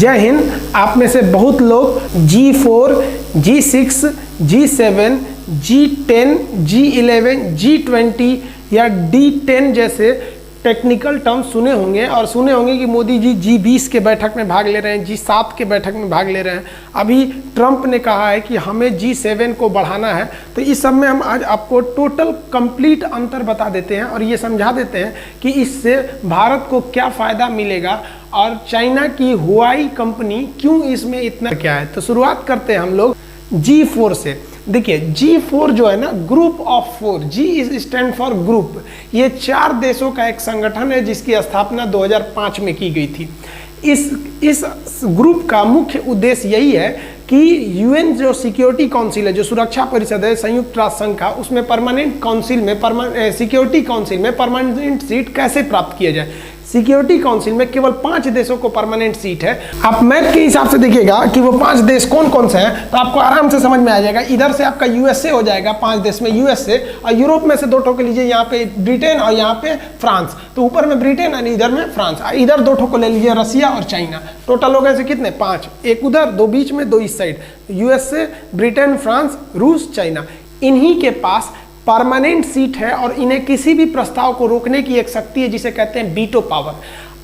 जय हिंद। आप में से बहुत लोग G4, G6, G7, G10, G11, G20 या D10 जैसे टेक्निकल टर्म सुने होंगे और सुने होंगे कि मोदी जी G20 के बैठक में भाग ले रहे हैं, G7 के बैठक में भाग ले रहे हैं। अभी ट्रंप ने कहा है कि हमें G7 को बढ़ाना है। तो इस सब में हम आज आपको टोटल कंप्लीट अंतर बता देते हैं और ये समझा देते हैं कि इससे भारत को क्या फ़ायदा मिलेगा और चाइना की हुआई कंपनी क्यों इसमें इतना क्या है। तो शुरुआत करते हैं हम लोग G4 से। देखिए G4 जो है ना, group of 4, G is stand for group. ये 4 देशों का एक संगठन है जिसकी स्थापना 2005 में की गई थी। इस ग्रुप का मुख्य उद्देश्य यही है कि यूएन जो सिक्योरिटी काउंसिल है, जो सुरक्षा परिषद है संयुक्त राष्ट्र संघ का, उसमें परमानेंट काउंसिल में सिक्योरिटी काउंसिल में परमानेंट सीट कैसे प्राप्त किया जाए। सिक्योरिटी काउंसिल में केवल 5 देशों को परमानेंट सीट है। आप मैप के हिसाब से देखिएगा कि वो 5 देश कौन कौन से हैं, तो आपको आराम से समझ में आ जाएगा। इधर से आपका यूएसए हो जाएगा, 5 देश में यूएसए, और यूरोप में से 2 ठो के लीजिए, यहाँ पे ब्रिटेन और यहाँ पे फ्रांस। तो ऊपर में ब्रिटेन और इधर में फ्रांस। इधर 2 ठो को ले लीजिए, रसिया और चाइना। टोटल हो गए से कितने, 5। एक उधर, 2 बीच में, 2 इस साइड। यूएसए, ब्रिटेन, फ्रांस, रूस, चाइना। इन्हीं के पास परमानेंट सीट है और इन्हें किसी भी प्रस्ताव को रोकने की एक शक्ति है जिसे कहते हैं वीटो पावर।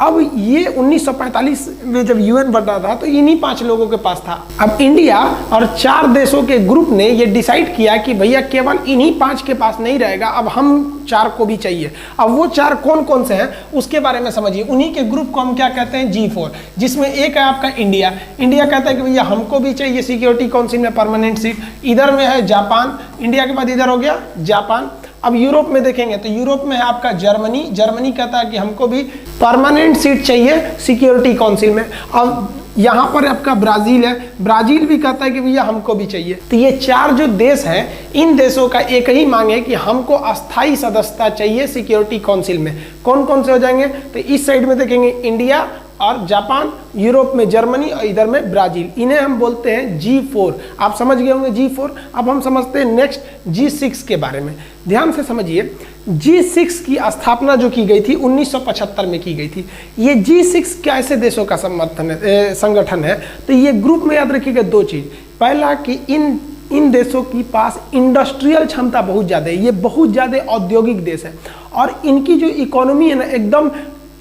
अब ये 1945 में जब यूएन बना था तो इन्हीं 5 लोगों के पास था। अब इंडिया और 4 देशों के ग्रुप ने ये डिसाइड किया कि भैया केवल इन्हीं 5 के पास नहीं रहेगा, अब हम 4 को भी चाहिए। अब वो 4 कौन कौन से हैं उसके बारे में समझिए। उन्हीं के ग्रुप को हम क्या कहते हैं, G4, जिसमें एक है आपका इंडिया। इंडिया कहता है कि भैया हमको भी चाहिए सिक्योरिटी काउंसिल में परमानेंट सीट। इधर में है जापान, इंडिया के बाद इधर हो गया जापान। अब यूरोप में देखेंगे तो यूरोप में है आपका जर्मनी। जर्मनी कहता है कि हमको भी परमानेंट सीट चाहिए सिक्योरिटी काउंसिल में। अब यहाँ पर आपका ब्राज़ील है, ब्राज़ील भी कहता है कि भैया हमको भी चाहिए। तो ये 4 जो देश हैं, इन देशों का एक ही मांग है कि हमको अस्थायी सदस्यता चाहिए सिक्योरिटी काउंसिल में। कौन कौन से हो जाएंगे, तो इस साइड में देखेंगे इंडिया और जापान, यूरोप में जर्मनी और इधर में ब्राज़ील। इन्हें हम बोलते हैं G4। आप समझ गए होंगे G4। अब हम समझते हैं नेक्स्ट G6 के बारे में। ध्यान से समझिए, G6 की स्थापना जो की गई थी 1975 में की गई थी। ये G6 कैसे देशों का संगठन है, तो ये ग्रुप में याद रखिएगा 2 चीज़। पहला कि इन देशों के पास इंडस्ट्रियल क्षमता बहुत ज़्यादा है, ये बहुत ज़्यादा औद्योगिक देश है और इनकी जो इकोनॉमी है ना, एकदम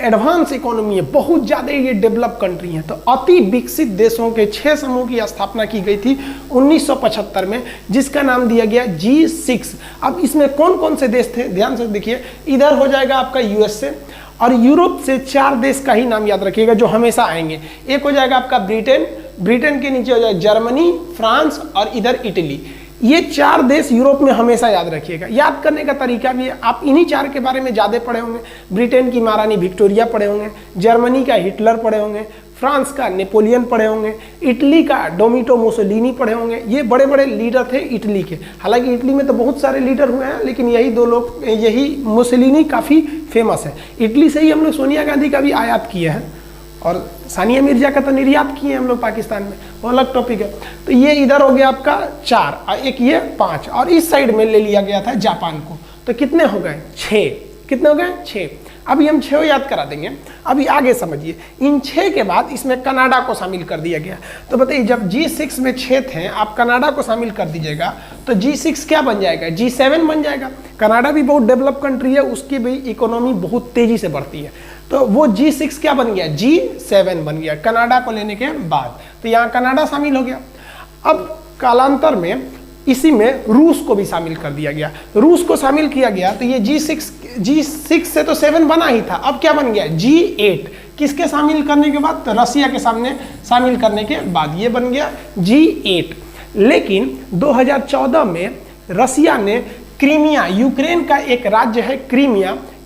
एडवांस इकोनॉमी है, बहुत ज़्यादा ये डेवलप कंट्री है। तो अति विकसित देशों के 6 समूह की स्थापना की गई थी 1975 में, जिसका नाम दिया गया G6। अब इसमें कौन कौन से देश थे, ध्यान से देखिए। इधर हो जाएगा आपका यूएसए, और यूरोप से 4 देश का ही नाम याद रखिएगा जो हमेशा आएंगे। एक हो जाएगा आपका ब्रिटेन, ब्रिटेन के नीचे हो जाएगा जर्मनी, फ्रांस और इधर इटली। ये 4 देश यूरोप में हमेशा याद रखिएगा। याद करने का तरीका भी है, आप इन्हीं 4 के बारे में ज़्यादा पढ़े होंगे। ब्रिटेन की महारानी विक्टोरिया पढ़े होंगे, जर्मनी का हिटलर पढ़े होंगे, फ्रांस का नेपोलियन पढ़े होंगे, इटली का डोमिटो मुसोलिनी पढ़े होंगे। ये बड़े बड़े लीडर थे इटली के। हालांकि इटली में तो बहुत सारे लीडर हुए हैं, लेकिन यही 2 लोग, यही मुसोलिनी काफ़ी फेमस है। इटली से ही हम लोग सोनिया गांधी का भी आयात किए हैं और सानिया मिर्जा का तो निर्यात किए हैं हम लोग पाकिस्तान में, वो अलग टॉपिक है। तो ये इधर हो गया आपका 4 और एक ये 5, और इस साइड में ले लिया गया था जापान को। तो कितने हो गए, 6। कितने हो गए, 6। अभी हम 6 याद करा देंगे। अभी आगे समझिए, इन 6 के बाद इसमें कनाडा को शामिल कर दिया गया। तो बताइए, जब G6 में 6 थे, आप कनाडा को शामिल कर दीजिएगा तो G6 क्या बन जाएगा, G7 बन जाएगा। कनाडा भी बहुत डेवलप कंट्री है, उसकी भी इकोनॉमी बहुत तेजी से बढ़ती है। तो वो G6 क्या बन गया, G7 बन गया कनाडा को लेने के बाद। तो यहाँ कनाडा शामिल हो गया। अब कालांतर में इसी में रूस को भी शामिल कर दिया गया। रूस को शामिल किया गया तो ये G6 से तो 7 बना ही था, अब क्या बन गया, G8। किसके शामिल करने के बाद, तो रसिया के सामने शामिल करने के बाद ये बन गया G8। लेकिन 2014 में रसिया ने क्रीमिया, यूक्रेन का एक राज्य है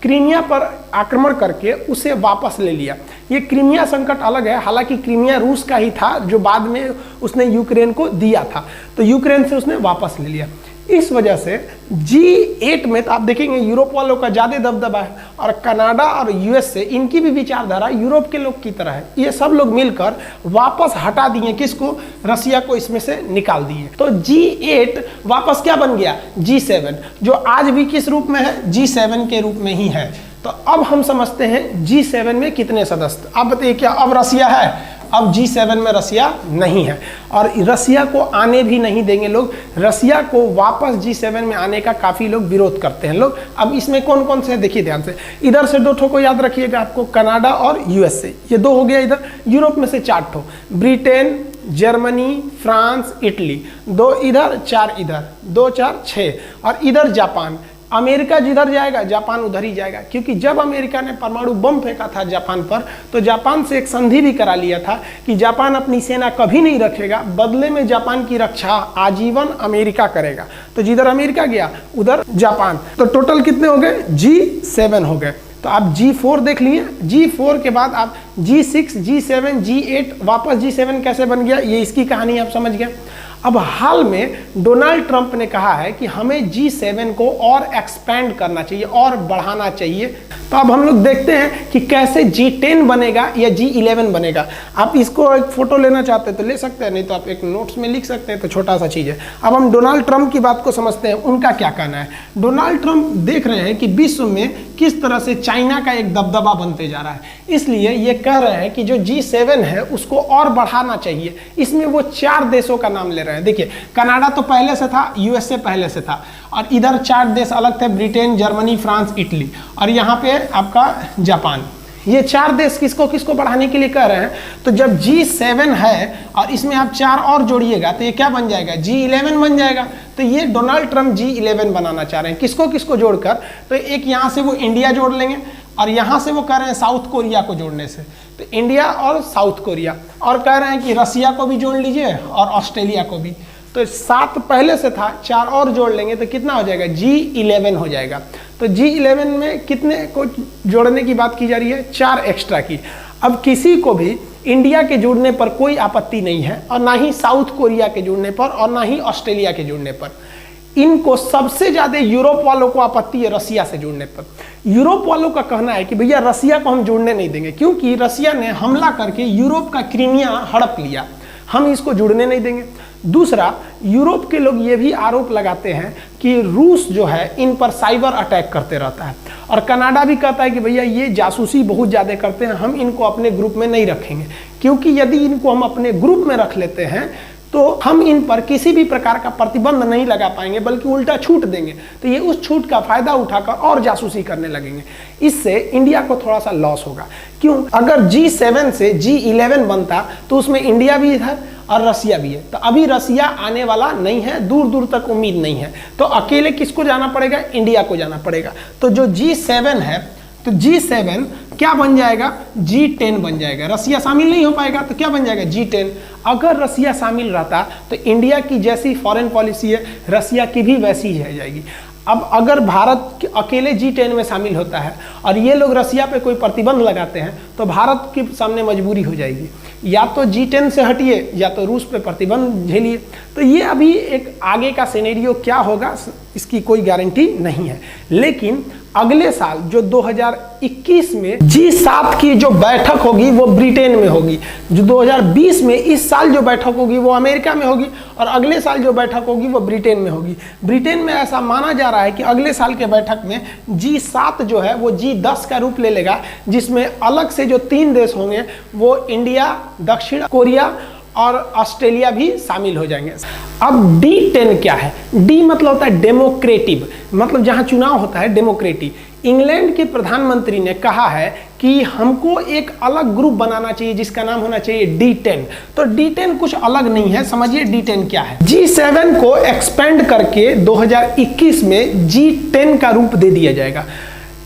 क्रीमिया पर आक्रमण करके उसे वापस ले लिया। ये क्रीमिया संकट अलग है, हालांकि क्रीमिया रूस का ही था जो बाद में उसने यूक्रेन को दिया था, तो यूक्रेन से उसने वापस ले लिया। इस वजह से G8 में तो आप देखेंगे यूरोप वालों का ज़्यादा दबदबा है, और कनाडा और यूएसए इनकी भी विचारधारा यूरोप के लोग की तरह है। ये सब लोग मिलकर वापस हटा दिए, किसको, रसिया को इसमें से निकाल दिए। तो G8 वापस क्या बन गया, G7, जो आज भी किस रूप में है, G7 के रूप में ही है। तो अब हम समझते हैं G7 में कितने सदस्य। अब बताइए, क्या अब रसिया है, अब G7 में रसिया नहीं है और रसिया को आने भी नहीं देंगे लोग। रसिया को वापस G7 में आने का काफ़ी लोग विरोध करते हैं लोग। अब इसमें कौन कौन से देखिए ध्यान से, इधर से 2 ठो को याद रखिएगा आपको, कनाडा और USA, ये 2 हो गया। इधर यूरोप में से 4 ठो, ब्रिटेन, जर्मनी, फ्रांस, इटली, 2 इधर 4 इधर, 2 4 6, और इधर जापान। अमेरिका जिधर जाएगा जापान उधर ही जाएगा, क्योंकि जब अमेरिका ने परमाणु बम फेंका था जापान पर तो जापान से एक संधि भी करा लिया था कि जापान अपनी सेना कभी नहीं रखेगा, बदले में जापान की रक्षा आजीवन अमेरिका करेगा। तो जिधर अमेरिका गया उधर जापान। तो टोटल कितने हो गए? G7 हो गए। तो आप G4 देख लिए, G4 के बाद आप G6, G7, G8, वापस G7 कैसे बन गया, ये इसकी कहानी आप समझ गए। अब हाल में डोनाल्ड ट्रंप ने कहा है कि हमें G7 को और एक्सपेंड करना चाहिए और बढ़ाना चाहिए। तो अब हम लोग देखते हैं कि कैसे G10 बनेगा या G11 बनेगा। आप इसको एक फोटो लेना चाहते हैं तो ले सकते हैं, नहीं तो आप एक नोट्स में लिख सकते हैं, तो छोटा सा चीज़ है। अब हम डोनाल्ड ट्रंप की बात को समझते हैं, उनका क्या कहना है। डोनाल्ड ट्रंप देख रहे हैं कि विश्व में किस तरह से चाइना का एक दबदबा बनते जा रहा है, इसलिए ये कह रहे हैं कि जो G7 है उसको और बढ़ाना चाहिए। इसमें वो 4 देशों का नाम ले रहे हैं। देखिए, कनाडा तो पहले से था, USA पहले से था, और इधर 4 देश अलग थे, ब्रिटेन, जर्मनी, फ्रांस, इटली, और यहाँ पे आपका जापान। ये 4 देश किसको किसको बढ़ाने के लिए कह रहे हैं। तो जब G7 है और इसमें आप 4 और जोड़िएगा तो ये क्या बन जाएगा, G11 बन जाएगा। तो ये डोनाल्ड ट्रंप G11 बनाना चाह रहे हैं, किसको किसको जोड़कर। तो एक यहाँ से वो इंडिया जोड़ लेंगे, और यहाँ से वो कह रहे हैं साउथ कोरिया को जोड़ने से, तो इंडिया और साउथ कोरिया, और कह रहे हैं कि रसिया को भी जोड़ लीजिए और ऑस्ट्रेलिया को भी। तो 7 पहले से था, 4 और जोड़ लेंगे तो कितना हो जाएगा, G11 हो जाएगा। तो G11 में कितने को जोड़ने की बात की जा रही है, 4 एक्स्ट्रा की। अब किसी को भी इंडिया के जुड़ने पर कोई आपत्ति नहीं है, और ना ही साउथ कोरिया के जुड़ने पर, और ना ही ऑस्ट्रेलिया के जुड़ने पर। इनको सबसे ज़्यादा यूरोप वालों को आपत्ति है रसिया से जुड़ने पर। यूरोप वालों का कहना है कि भैया रसिया को हम जुड़ने नहीं देंगे, क्योंकि रसिया ने हमला करके यूरोप का क्रीमिया हड़प लिया, हम इसको जुड़ने नहीं देंगे। दूसरा, यूरोप के लोग ये भी आरोप लगाते हैं कि रूस जो है इन पर साइबर अटैक करते रहता है, और कनाडा भी कहता है कि भैया ये जासूसी बहुत ज़्यादा करते हैं, हम इनको अपने ग्रुप में नहीं रखेंगे, क्योंकि यदि इनको हम अपने ग्रुप में रख लेते हैं तो हम इन पर किसी भी प्रकार का प्रतिबंध नहीं लगा पाएंगे, बल्कि उल्टा छूट देंगे। तो ये उस छूट का फायदा उठाकर और जासूसी करने लगेंगे। इससे इंडिया को थोड़ा सा लॉस होगा। क्यों? अगर G7 से G11 बनता तो उसमें इंडिया भी है और रसिया भी है। तो अभी रसिया आने वाला नहीं है, दूर दूर तक उम्मीद नहीं है। तो अकेले किसको जाना पड़ेगा, इंडिया को जाना पड़ेगा। तो जो G7 है, तो G7 क्या बन जाएगा, G10 बन जाएगा। रसिया शामिल नहीं हो पाएगा तो क्या बन जाएगा, G10। अगर रसिया शामिल रहता तो इंडिया की जैसी फॉरेन पॉलिसी है रसिया की भी वैसी ही रह जाएगी। अब अगर भारत अकेले G10 में शामिल होता है और ये लोग रसिया पे कोई प्रतिबंध लगाते हैं तो भारत के सामने मजबूरी हो जाएगी, या तो G10 से हटिए या तो रूस पे प्रतिबंध झेलिए। तो ये अभी एक आगे का सिनेरियो क्या होगा इसकी कोई गारंटी नहीं है। लेकिन अगले साल जो 2021 में G7 की जो बैठक होगी वो ब्रिटेन में होगी, जो 2020 में इस साल जो बैठक होगी वो अमेरिका में होगी, और अगले साल जो बैठक होगी वो ब्रिटेन में होगी। ब्रिटेन में ऐसा माना जा रहा है कि अगले साल के बैठक में G7 जो है वो G10 का रूप ले लेगा, जिसमें अलग से जो 3 देश होंगे वो इंडिया, दक्षिण कोरिया और ऑस्ट्रेलिया भी शामिल हो जाएंगे। अब D10 क्या है, D मतलब होता है डेमोक्रेटिव, मतलब जहां चुनाव होता है डेमोक्रेटिव। इंग्लैंड के प्रधानमंत्री ने कहा है कि हमको एक अलग ग्रुप बनाना चाहिए जिसका नाम होना चाहिए D10। तो D10 कुछ अलग नहीं है, समझिए D10 क्या है। G7 को एक्सपेंड करके 2021 में G10 का रूप दे दिया जाएगा।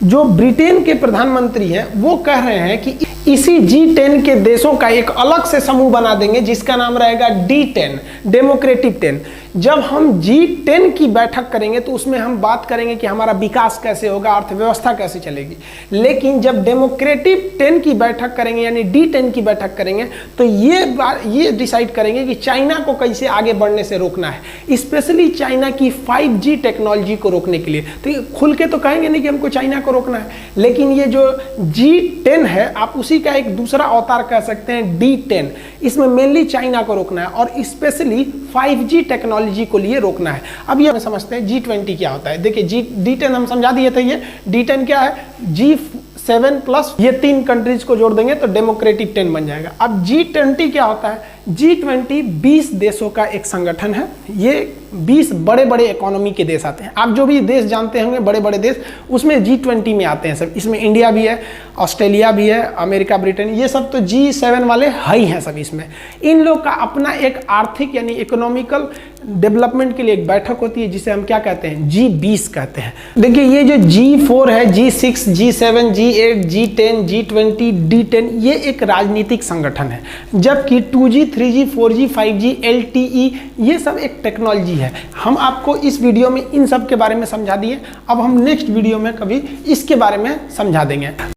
जो ब्रिटेन के प्रधानमंत्री हैं वो कह रहे हैं कि इसी G10 के देशों का एक अलग से समूह बना देंगे जिसका नाम रहेगा D10, डेमोक्रेटिव 10। जब हम G10 की बैठक करेंगे तो उसमें हम बात करेंगे कि हमारा विकास कैसे होगा, अर्थव्यवस्था कैसे चलेगी। लेकिन जब डेमोक्रेटिव 10 की बैठक करेंगे यानी D10 की बैठक करेंगे तो ये डिसाइड करेंगे कि चाइना को कैसे आगे बढ़ने से रोकना है, स्पेशली चाइना की 5G टेक्नोलॉजी को रोकने के लिए। तो खुल के तो कहेंगे नहीं कि हमको चाइना को रोकना है, लेकिन ये जो G10 है आप उसी का एक दूसरा अवतार कह सकते हैं D10। इसमें मेनली चाइना को रोकना है और स्पेशली 5G टेक्नोलॉजी को लिए रोकना है। अब ये हम समझते हैं G20 क्या होता है। देखिए D10 हम समझा दिए थे, ये D10 क्या है, G7 7 प्लस ये 3 कंट्रीज को जोड़ देंगे तो डेमोक्रेटिक 10 बन जाएगा। अब G20 क्या होता है? G20 20 देशों का एक संगठन है। ये 20 बड़े बड़े इकोनॉमी के देश आते हैं। आप जो भी देश जानते होंगे बड़े बड़े देश, उसमें G20 में आते हैं सब। इसमें इंडिया भी है, ऑस्ट्रेलिया भी है, अमेरिका, ब्रिटेन, ये सब तो G7 वाले हाई हैं सब। इसमें इन लोग का अपना एक आर्थिक यानी इकोनॉमिकल डेवलपमेंट के लिए एक बैठक होती है जिसे हम क्या कहते हैं? G20 कहते हैं। देखिए ये जो G4 है, G6, G7, G8, G10, G20, D10, ये एक राजनीतिक संगठन है। जबकि 2G, 3G, 4G, 5G, LTE ये सब एक टेक्नोलॉजी है। हम आपको इस वीडियो में इन सब के बारे में समझा दिए। अब हम नेक्स्ट वीडियो में कभी इसके बारे में समझा देंगे।